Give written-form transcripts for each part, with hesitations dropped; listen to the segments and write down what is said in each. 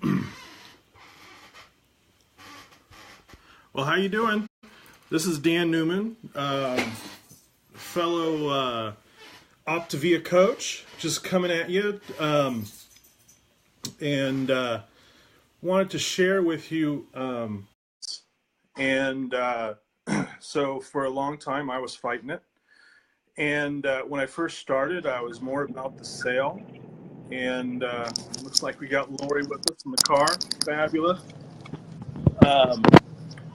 Well, how you doing? This is Dan Newman, fellow Optavia coach, just coming at you, and wanted to share with you. And so for a long time, I was fighting it. And when I first started, I was more about the sale. And looks like we got Lori with us in the car. Fabulous.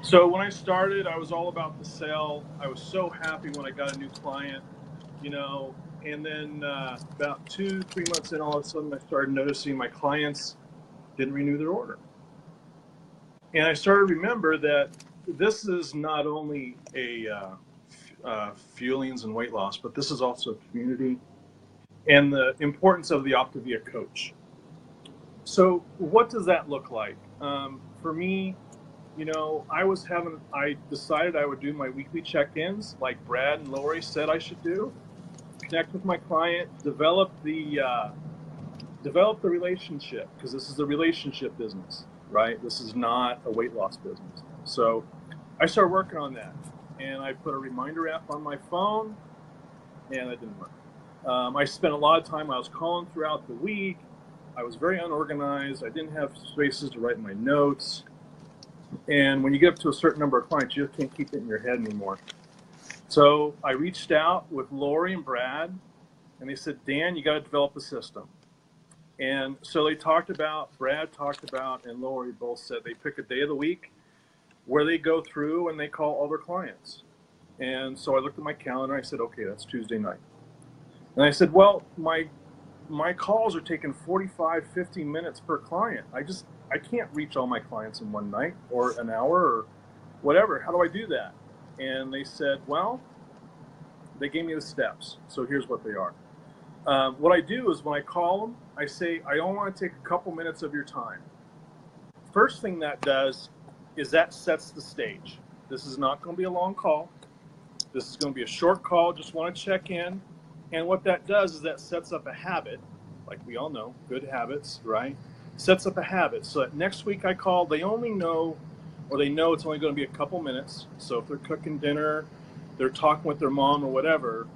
So when I started, I was all about the sale. I was so happy when I got a new client, and then about 2-3 months in, all of a sudden I started noticing my clients didn't renew their order. And I started to remember that this is not only a Fuelings and weight loss, but this is also a community and the importance of the Optavia coach. So what does that look like? For me, I decided I would do my weekly check-ins like Brad and Lori said I should do, connect with my client, develop the relationship, because this is a relationship business, right? This is not a weight loss business. So I started working on that, and I put a reminder app on my phone, and it didn't work. I spent a lot of time, I was calling throughout the week. I was very unorganized. I didn't have spaces to write my notes. And when you get up to a certain number of clients, you just can't keep it in your head anymore. So I reached out with Lori and Brad, and they said, Dan, you got to develop a system. And so Brad talked about, and Lori both said they pick a day of the week where they go through and they call all their clients. And so I looked at my calendar, and I said, okay, that's Tuesday night. And I said, well, my calls are taking 45, 50 minutes per client. I can't reach all my clients in one night or an hour or whatever. How do I do that? And they said, well, they gave me the steps. So here's what they are. What I do is when I call them, I say, I only want to take a couple minutes of your time. First thing that does is that sets the stage. This is not going to be a long call. This is going to be a short call. Just want to check in. And what that does is that sets up a habit, like we all know, good habits, right? Sets up a habit so that next week I call, they know it's only going to be a couple minutes. So if they're cooking dinner, they're talking with their mom or whatever,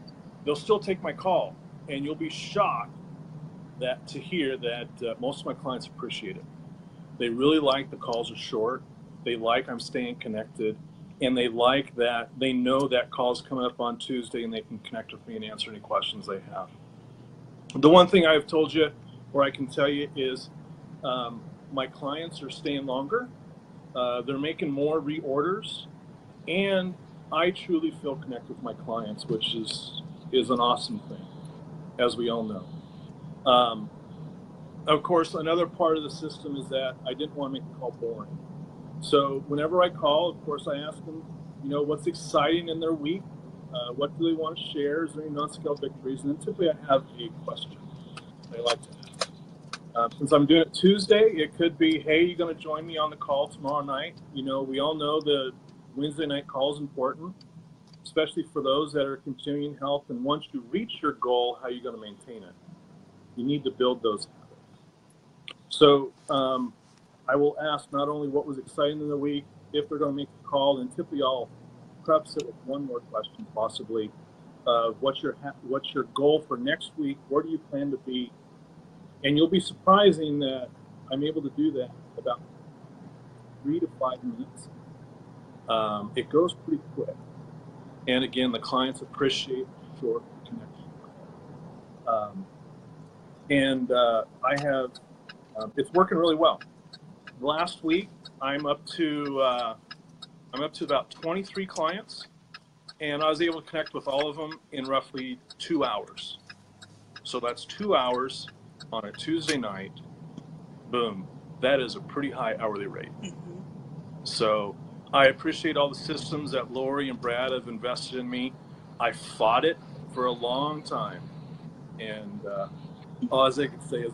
they'll still take my call. And you'll be shocked to hear that most of my clients appreciate it. They really like the calls are short. They like I'm staying connected. And they like that they know that call's coming up on Tuesday and they can connect with me and answer any questions they have. The one thing I've told you, or I can tell you, is my clients are staying longer. They're making more reorders. And I truly feel connected with my clients, which is an awesome thing, as we all know. Of course, another part of the system is that I didn't want to make the call boring. So whenever I call, of course, I ask them, what's exciting in their week? What do they want to share? Is there any non-scale victories? And then typically I have a question they like to ask. Since I'm doing it Tuesday, it could be, hey, you going to join me on the call tomorrow night? We all know the Wednesday night call is important, especially for those that are continuing health. And once you reach your goal, how are you going to maintain it? You need to build those habits. So I will ask not only what was exciting in the week, if they're going to make the call, and typically I'll preface it with one more question, possibly. What's your goal for next week? Where do you plan to be? And you'll be surprising that I'm able to do that in about 3 to 5 minutes. It goes pretty quick. And again, the clients appreciate short connection. I have, it's working really well. Last week, I'm up to about 23 clients, and I was able to connect with all of them in roughly 2 hours. So that's 2 hours on a Tuesday night. Boom. That is a pretty high hourly rate. Mm-hmm. So I appreciate all the systems that Lori and Brad have invested in me. I fought it for a long time, and all I can say is